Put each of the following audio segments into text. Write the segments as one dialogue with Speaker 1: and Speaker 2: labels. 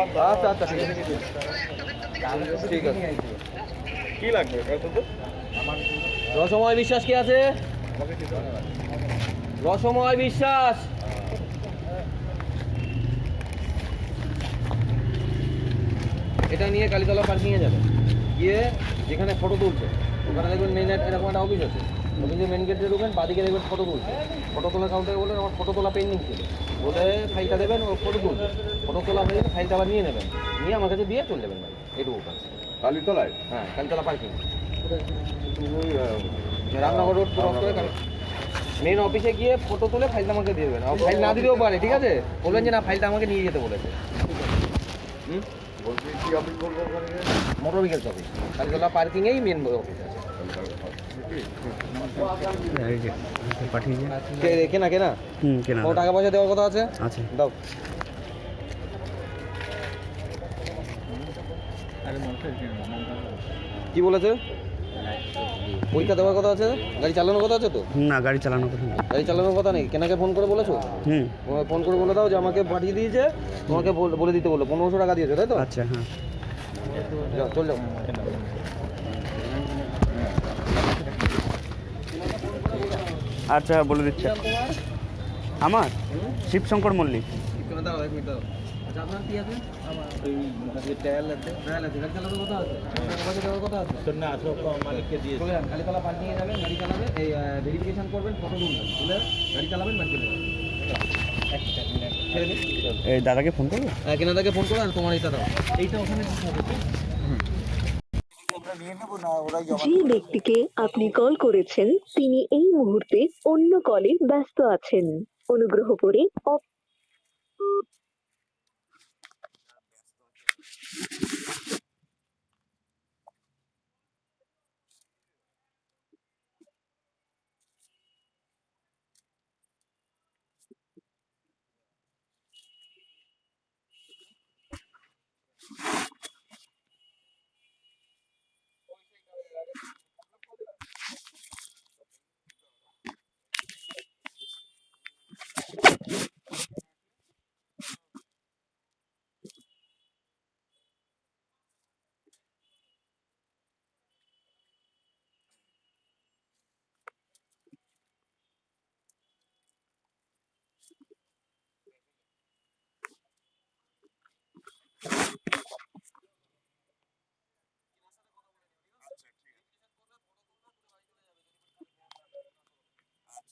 Speaker 1: আচ্ছা আচ্ছা ঠিক আছে ঠিক আছে।
Speaker 2: কি লাগবে
Speaker 1: রসময় বিশ্বাস কি আছে? রসময় বিশ্বাস। এটা নিয়ে কালীতলা পার্কিংয়ে যাবে, গিয়ে যেখানে ফটো তুলছে ওখানে দেখবেন মেন এরকম একটা অফিস আছে। অফিসে মেন গেটে ঢুকবেন, বাদিকে দেখবেন ফটো তুলছে। ফটো তোলার কাউন্টারে বললেন আমার ফটো তোলা পেন্ডিং ছিল, বলে ফাইলটা দেবেন, ও ফটো তুলবে। ফটো তোলা হয়ে গেলে ফাইলটা আবার নিয়ে নেবেন, নিয়ে আমার কাছে দিয়ে চলে যাবেন ভাই। এটুকু কাজ।
Speaker 2: কালীতলায়?
Speaker 1: হ্যাঁ, Kalitala parking, Ramnagar road cross করে মেন অফিসে গিয়ে ফটো তুলে ফাইলটা আমাকে দিয়ে দেবেন। আর ফাইল না দিতেও পারে, ঠিক আছে? বলবেন যে না, ফাইলটা আমাকে নিয়ে যেতে বলেছে।
Speaker 2: বলছি কি অফিস বলবো ওখানে?
Speaker 1: মোটর ভেহিকলস অফিস, কালীতলা পার্কিংয়েই মেন অফিস আছে। কেনা কেনা
Speaker 3: কেনা
Speaker 1: ও টাকা পয়সা দেওয়ার কথা আছে?
Speaker 3: আছে।
Speaker 1: দাও। কি বলেছে? পরীক্ষা দেওয়ার কথা আছে? গাড়ি চালানোর কথা আছে তো?
Speaker 3: না, গাড়ি চালানোর কথা নেই।
Speaker 1: গাড়ি চালানোর কথা নেই। কেনাকে ফোন করে বলেছো? ফোন করে বলে দাও যে আমাকে পাঠিয়ে দিয়েছে, তোমাকে বলে দিতে বললো। 1500 টাকা দিয়েছো, তাই তো?
Speaker 3: আচ্ছা, হ্যাঁ।
Speaker 1: যাও, চল যাও।
Speaker 3: আচ্ছা, বলে দিচ্ছি। আমার শিবশঙ্কর মল্লিক।
Speaker 1: দাও, 1 মিনিট দাও। আচ্ছা, আপনার কি আছে? আমার ওই ট্রায়াল আছে। ট্রায়াল আছে। গাড়ি চালানোর কথা আছে? গাড়ি দেওয়ার কথা আছে?
Speaker 2: না, আসো মালিককে দিয়ে
Speaker 1: চলে যান, কালীতলা পার্কিংয়ে যাবেন, গাড়ি চালাবে, এই ভেরিফিকেশন করবেন, ফটো তুলবেন, তুলে গাড়ি চালাবেন, বাড়ি চলে যাবেন।
Speaker 3: এই দাদাকে ফোন করবো?
Speaker 1: হ্যাঁ, কেনাদাকে ফোন করো, আর তোমার এইটা দাও। এইটা ওখানে
Speaker 4: যে ব্যক্তিকে আপনি কল করেছেন তিনি এই মুহূর্তে অন্য কলে ব্যস্ত আছেন। অনুগ্রহ করে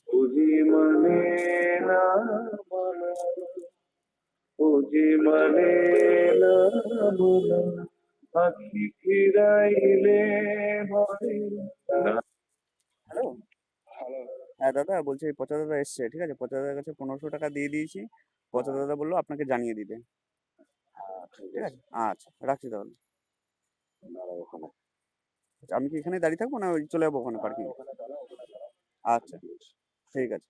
Speaker 5: বুঝি মানে না বলা, বুঝি মানে না বলা, পাখি ফিরাইলে হয় না।
Speaker 3: হ্যালো।
Speaker 5: হ্যালো।
Speaker 3: হ্যাঁ দাদা, বলছি পচা দাদা এসছে, ঠিক আছে? পচা দাদার কাছে 1500 টাকা দিয়ে দিয়েছি। পচা দাদা বললো আপনাকে জানিয়ে দিতে। ঠিক আছে, আচ্ছা, রাখছি তাহলে।
Speaker 5: ওখানে
Speaker 3: আচ্ছা, আমি কি এখানে দাঁড়িয়ে থাকবো না চলে যাবো ওখানে পার্কিং? আচ্ছা, ঠিক আছে।